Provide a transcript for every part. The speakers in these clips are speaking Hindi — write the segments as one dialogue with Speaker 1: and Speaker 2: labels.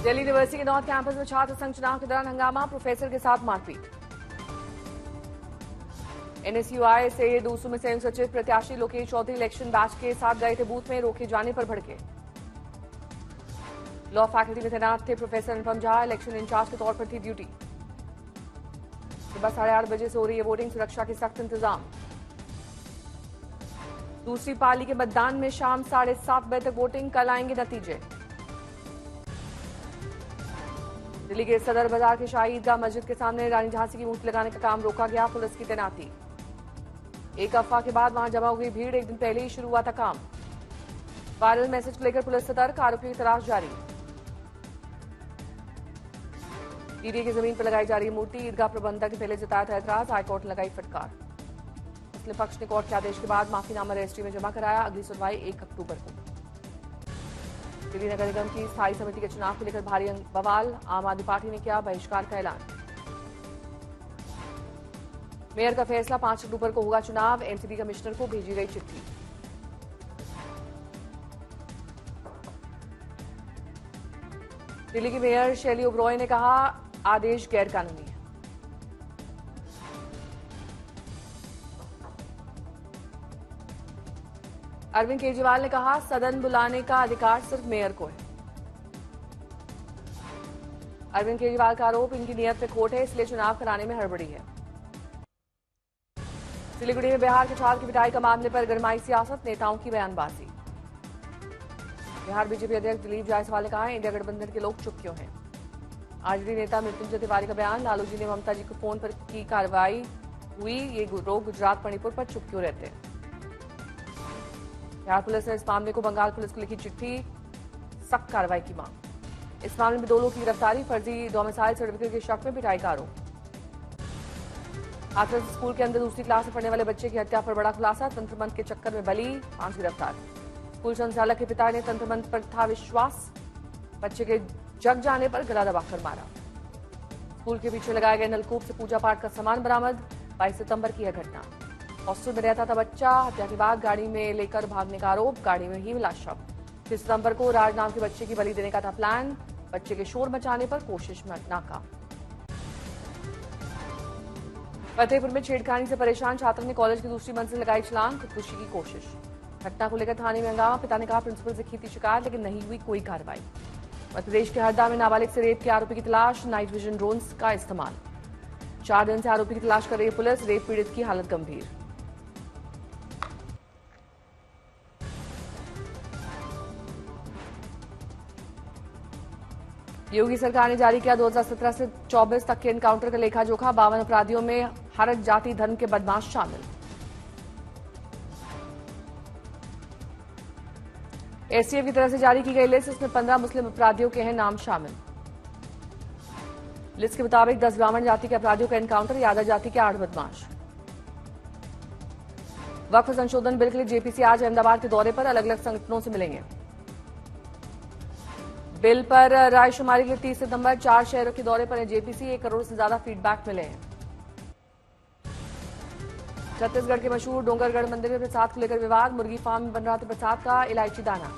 Speaker 1: दिल्ली यूनिवर्सिटी के नॉर्थ कैंपस में छात्र संघ चुनाव के दौरान हंगामा, प्रोफेसर के साथ मारपीट। एनएसयूआई से दूसरू में संयुक्त सचिव प्रत्याशी लोकेश चौधरी इलेक्शन बैच के साथ गए थे बूथ में, रोके जाने पर भड़के। लॉ फैकल्टी में तैनात थे प्रोफेसर अनुपम झा, इलेक्शन इंचार्ज के तौर पर थी ड्यूटी। सुबह 8:30 बजे से हो रही है वोटिंग, सुरक्षा के सख्त इंतजाम। दूसरी पाली के मतदान में शाम 7:30 बजे तक वोटिंग, कल आएंगे नतीजे। दिल्ली के सदर बाजार के शाही ईदगाह मस्जिद के सामने रानी झांसी की मूर्ति लगाने का काम रोका गया, पुलिस की तैनाती। एक अफवाह के बाद वहां जमा हो गई भीड़, एक दिन पहले ही शुरू हुआ था काम। वायरल मैसेज को लेकर पुलिस सतर्क, आरोपियों की तलाश जारी। पीडीए की जमीन पर लगाई जा रही मूर्ति, ईदगाह प्रबंधक ने पहले जताया था ऐतराज, हाईकोर्ट ने लगाई फटकार। मुस्लिम पक्ष ने कोर्ट के आदेश के बाद माफीनामा रजिस्ट्री में जमा कराया, अगली सुनवाई 1 अक्टूबर को। दिल्ली नगर निगम की स्थायी समिति के चुनाव को लेकर भारी बवाल, आम आदमी पार्टी ने किया बहिष्कार का ऐलान। मेयर का फैसला, 5 अक्टूबर को होगा चुनाव, एमसीडी कमिश्नर को भेजी गई चिट्ठी। दिल्ली की मेयर शैली ओबरॉय ने कहा आदेश गैरकानूनी है। अरविंद केजरीवाल ने कहा सदन बुलाने का अधिकार सिर्फ मेयर को है। अरविंद केजरीवाल का आरोप, इनकी नियत में खोट है, इसलिए चुनाव कराने में हड़बड़ी है। सिलीगुड़ी में बिहार के छात्र की पिटाई का मामले पर गरमाई सियासत, नेताओं की बयानबाजी। बिहार बीजेपी अध्यक्ष दिलीप जायसवाल ने कहा इंडिया गठबंधन के लोग चुप क्यों हैं। आरजेडी नेता मृत्युंजय तिवारी का बयान, लालू जी ने ममता जी को फोन पर की कार्रवाई हुई, ये लोग गुजरात मणिपुर पर चुप क्यों रहते हैं। बिहार पुलिस ने इस मामले को बंगाल पुलिस को लिखी चिट्ठी, सख्त कार्रवाई की मांग। इस मामले में 2 लोगों की गिरफ्तारी, फर्जी डोमिसाइल सर्टिफिकेट के शक में पिटाई का आरोप। हाथरस स्कूल के अंदर दूसरी क्लास में पढ़ने वाले बच्चे की हत्या पर बड़ा खुलासा, तंत्र मंत्र के चक्कर में बली, 5 गिरफ्तार। स्कूल संचालक के पिता ने तंत्र मंत्र पर था विश्वास, बच्चे के जग जाने पर गला दबाकर मारा। स्कूल के पीछे लगाए गए नलकूप से पूजा पाठ का सामान बरामद, 22 सितंबर की यह घटना। हॉस्टल में रहता था बच्चा, हत्या के बाद गाड़ी में लेकर भागने का आरोप, गाड़ी में ही मिला शव। 6 सितंबर को राज नाम के बच्चे की बलि देने का था प्लान, बच्चे के शोर मचाने पर कोशिश नाकाम। फतेहपुर में छेड़खानी से परेशान छात्र ने कॉलेज की दूसरी मंजिल लगाई छलांग, खुदकुशी की कोशिश। घटना को लेकर थाने में हंगामा, पिता ने कहा प्रिंसिपल से की थी शिकायत लेकिन नहीं हुई कोई कार्रवाई। मध्य प्रदेश के हरदा में नाबालिग से रेप के आरोपी की तलाश, नाइट विजन ड्रोन्स का इस्तेमाल। 4 दिन से आरोपी की तलाश कर रही पुलिस, रेप पीड़ित की हालत गंभीर। योगी सरकार ने जारी किया 2017 से 24 तक के एनकाउंटर का लेखा जोखा, 52 अपराधियों में हर जाति धर्म के बदमाश शामिल। एसटीएफ की तरफ से जारी की गई लिस्ट, इसमें 15 मुस्लिम अपराधियों के हैं नाम शामिल। लिस्ट के मुताबिक 10 ब्राह्मण जाति के अपराधियों का एनकाउंटर, यादव जाति के 8 बदमाश। वक्फ संशोधन बिल के लिए जेपीसी आज अहमदाबाद के दौरे पर, अलग अलग संगठनों से मिलेंगे। बिल पर रायशुमारी के लिए 30 सितंबर 4 शहरों के दौरे पर है जेपीसी, 1 करोड़ से ज्यादा फीडबैक मिले हैं। छत्तीसगढ़ के मशहूर डोंगरगढ़ मंदिर में प्रसाद को लेकर विवाद, मुर्गी फार्म में बन रहा था प्रसाद का इलायची दाना।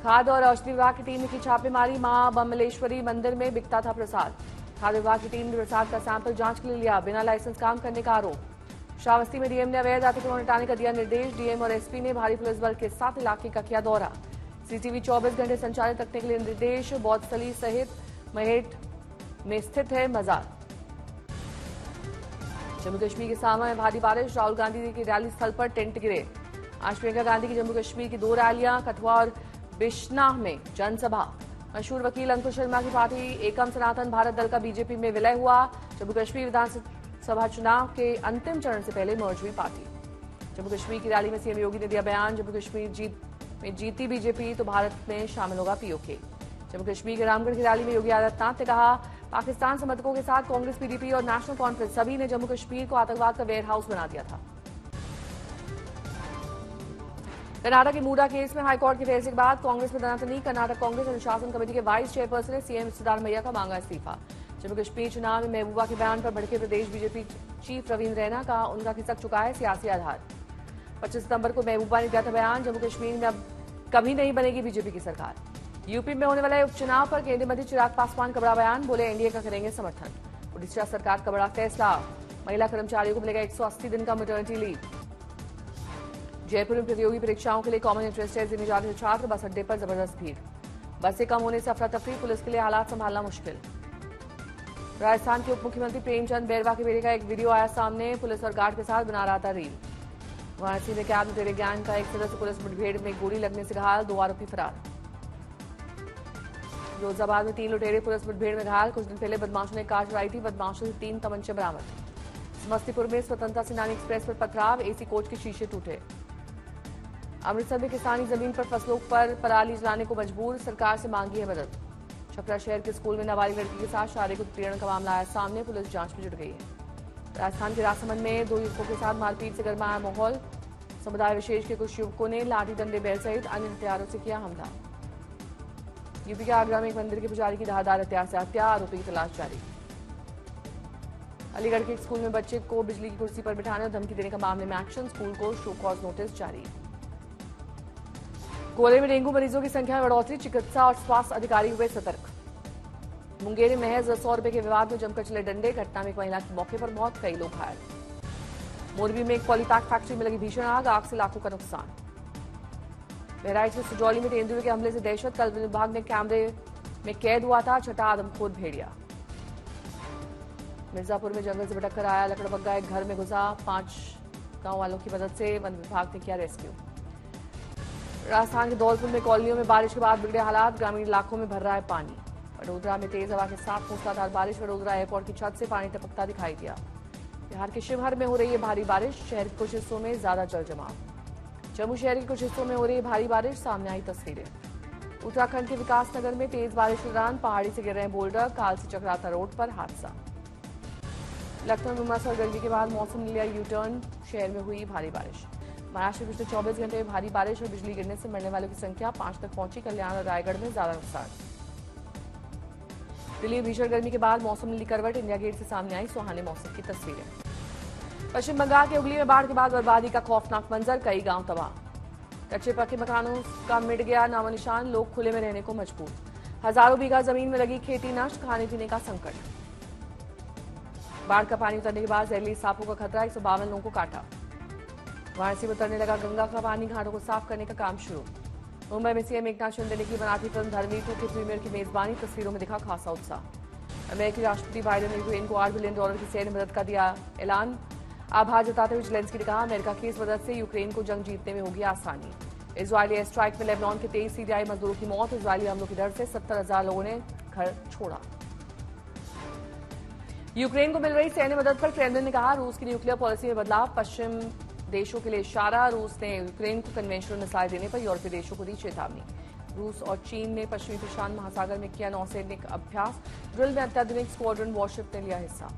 Speaker 1: खाद्य और औषधि विभाग की टीम ने की छापेमारी, मां बमलेश्वरी मंदिर में बिकता था प्रसाद। खाद्य विभाग की टीम ने प्रसाद का सैंपल जांच के लिए लिया, बिना लाइसेंस काम करने का आरोप। श्रावस्ती में डीएम ने अवैध अतिक्रमण हटाने का दिया निर्देश, डीएम और एसपी ने भारी पुलिस बल के साथ इलाके का किया दौरा। सीसीटीवी 24 घंटे संचालित रखने के लिए निर्देश, बौद्धस्थली सहित महेट में स्थित है मजार। जम्मू कश्मीर के सामा में भारी बारिश, राहुल गांधी की रैली स्थल पर टेंट गिरे। आज प्रियंका गांधी की जम्मू कश्मीर की 2 रैलियां, कठुआ और बिश्नाह में जनसभा। मशहूर वकील अंकुश शर्मा की पार्टी एकम सनातन भारत दल का बीजेपी में विलय हुआ। जम्मू कश्मीर विधानसभा चुनाव के अंतिम चरण से पहले मर्ज हुई पार्टी। जम्मू कश्मीर की रैली में सीएम योगी ने दिया बयान, जम्मू कश्मीर में जीती बीजेपी तो भारत में शामिल होगा पीओके। जम्मू कश्मीर के रामगढ़ की रैली में योगी आदित्यनाथ ने कहा पाकिस्तान समर्थकों के साथ कांग्रेस, पीडीपी और नेशनल कॉन्फ्रेंस सभी ने जम्मू कश्मीर को आतंकवाद का वेयर हाउस बना दिया था। कर्नाटक के मूडा केस में हाईकोर्ट के फैसले के बाद कांग्रेस में दनादनी, कर्नाटक कांग्रेस अनुशासन कमेटी के वाइस चेयरपर्सन ने सीएम सिद्धारमैया का मांगा इस्तीफा। जम्मू कश्मीर चुनाव में महबूबा के बयान पर भड़के प्रदेश बीजेपी चीफ रविंद्र रैना का, उनका खिसक चुका है सियासी आधार। 25 सितंबर को महबूबा ने दिया था बयान, जम्मू कश्मीर में अब कभी नहीं बनेगी बीजेपी की सरकार। यूपी में होने वाले उपचुनाव पर केंद्रीय मंत्री चिराग पासवान का बड़ा बयान, बोले एनडीए का करेंगे समर्थन। उड़ीसा सरकार का बड़ा फैसला, महिला कर्मचारियों को मिलेगा 180 दिन का मैटरनिटी लीव। जयपुर में प्रतियोगी परीक्षाओं के लिए कॉमन इंटरेस्ट टेस्ट देने जा रहे छात्र, बस अड्डे पर जबरदस्त भीड़। बसें कम होने से अफरा तफरी, पुलिस के लिए हालात संभालना मुश्किल। राजस्थान के उप मुख्यमंत्री प्रेमचंद बैरवा के बेटे का एक वीडियो आया सामने, पुलिस और गार्ड के साथ बना रहा था रील। वाराणसी में कैब लुटेरे गैंग का एक सदस्य पुलिस मुठभेड़ में गोली लगने से घायल, 2 आरोपी फरार। फिरोजाबाद में 3 लुटेरे पुलिस मुठभेड़ में घायल, कुछ दिन पहले बदमाशों ने कार चुराई थी, बदमाशों से 3 तमंचे बरामद। समस्तीपुर में स्वतंत्रता सेनानी एक्सप्रेस पर पथराव, एसी कोच के शीशे टूटे। अमृतसर में किसानी जमीन पर फसलों पर पराली जलाने को मजबूर, सरकार से मांगी है मदद। छपरा शहर के स्कूल में नाबालिग लड़की के साथ शारीरिक उत्पीड़न का मामला आया सामने, पुलिस जांच में जुट गई है। राजस्थान के राजसमंद में 2 युवकों के साथ मारपीट से गरमाया माहौल, समुदाय विशेष के कुछ युवकों ने लाठी डंडे बैल सहित अन्य हथियारों से किया हमला। यूपी के आगरा में एक मंदिर के पुजारी की धारदार हथियार से हत्या, आरोपी की तलाश जारी। अलीगढ़ के एक स्कूल में बच्चे को बिजली की कुर्सी पर बिठाने और धमकी देने का मामले में एक्शन, स्कूल को शो कॉज नोटिस जारी। कोले में डेंगू मरीजों की संख्या में बढ़ोतरी, चिकित्सा और स्वास्थ्य अधिकारी हुए सतर्क। मुंगेर में महज 100 रुपए के विवाद में जमकर चले डंडे, घटना में एक महिला की मौके पर मौत, कई लोग घायल। मोरबी में एक पॉलीपैक फैक्ट्री में लगी भीषण आग से लाखों का नुकसान। बहराइच में सुजौली में तेंदुए के हमले से दहशत, कल वन विभाग ने कैमरे में कैद हुआ था छठा आदमखोर भेड़िया। मिर्जापुर में जंगल से भटक कर आया लकड़बग्गा एक घर में घुसा, 5 गांव वालों की मदद से वन विभाग ने किया रेस्क्यू। राजस्थान के धौलपुर में कॉलोनियों में बारिश के बाद बिगड़े हालात, ग्रामीण इलाकों में भर रहा है पानी। वडोदरा में तेज हवा के साथ मूसलाधार बारिश, वडोदरा एयरपोर्ट की छत से पानी टपकता दिखाई दिया। बिहार के शिवहर में हो रही है भारी बारिश, शहर के कुछ हिस्सों में ज्यादा जल जमाव। जम्मू शहर के कुछ हिस्सों में हो रही है भारी बारिश, सामने आई तस्वीरें। उत्तराखंड के विकासनगर में तेज बारिश के दौरान पहाड़ी से गिर रहे बोल्डर, काल से चक्राता रोड पर हादसा। लखनऊ में उमस और गर्मी के बाद मौसम ने लिया यू टर्न, शहर में हुई भारी बारिश। महाराष्ट्र में पिछले 24 घंटे में भारी बारिश और बिजली गिरने से मरने वालों की संख्या 5 तक पहुंची, कल्याण और रायगढ़ में ज्यादा नुकसान। दिल्ली में भीषण गर्मी के बाद मौसम ने ली करवट, इंडिया गेट से सामने आई सुहाने मौसम की तस्वीरें। पश्चिम बंगाल के हुगली में बाढ़ के बाद बर्बादी का खौफनाक मंजर, कई गांव तबाह। कच्चे पक्के मकानों का मिट गया नामो निशान, लोग खुले में रहने को मजबूर। हजारों बीघा जमीन में लगी खेती नष्ट, खाने पीने का संकट। बाढ़ का पानी उतरने के बाद जहरीली सांपों का खतरा, 152 लोगों को काटा। वाराणसी में उतरने लगा गंगा का पानी, घाटों को साफ करने का काम शुरू। मुंबई में सीएम एकनाथ शिंदे ने की बनाती फिल्म धर्मी 2 के प्रीमियर की मेजबानी, तस्वीरों में दिखा खासा उत्साह। अमेरिकी राष्ट्रपति बाइडेन ने यूक्रेन को $8 बिलियन की सैन्य मदद का दिया ऐलान। आभार जताते हुए जेलेंस्की ने कहा, अमेरिका की इस मदद से यूक्रेन को जंग जीतने में होगी आसानी। इजरायली एयर स्ट्राइक में लेबनान के 23 सीरियाई मजदूरों की मौत, इजरायली हमलों की डर से 70,000 लोगों ने घर छोड़ा। यूक्रेन को मिल रही सैन्य मदद पर क्रेमलिन ने कहा, रूस की न्यूक्लियर पॉलिसी में बदलाव, पश्चिम देशों के लिए इशारा। रूस ने यूक्रेन को कन्वेंशनल मिसाइल देने पर यूरोपीय देशों को दी चेतावनी। रूस और चीन ने पश्चिमी प्रशांत महासागर में किया नौसैनिक अभ्यास, ड्रिल में अत्याधुनिक स्क्वाड्रन वॉरशिप ने लिया हिस्सा।